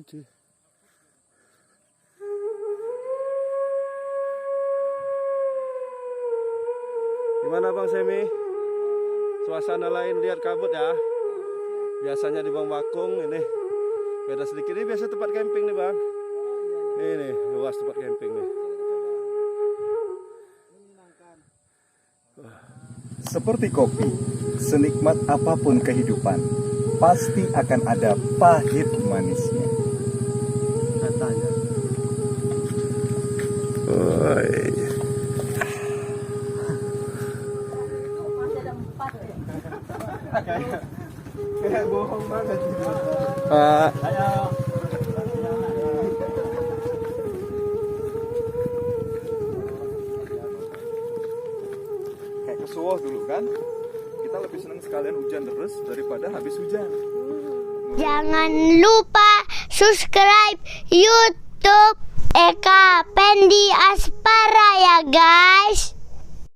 cuy. Gimana Bang Semi? Suasana lain lihat kabut ya. Biasanya di Bang Bakung ini beda sedikit. Ini biasa tempat camping nih Bang. Ini luas tempat camping nih. Seperti kopi, senikmat apapun kehidupan, pasti akan ada pahit manisnya. Katanya. Kayak bohong banget gitu. Kayak kesuwah dulu kan, kita lebih senang sekalian hujan terus daripada habis hujan. Jangan lupa subscribe YouTube Eka Pendi Aspara ya guys.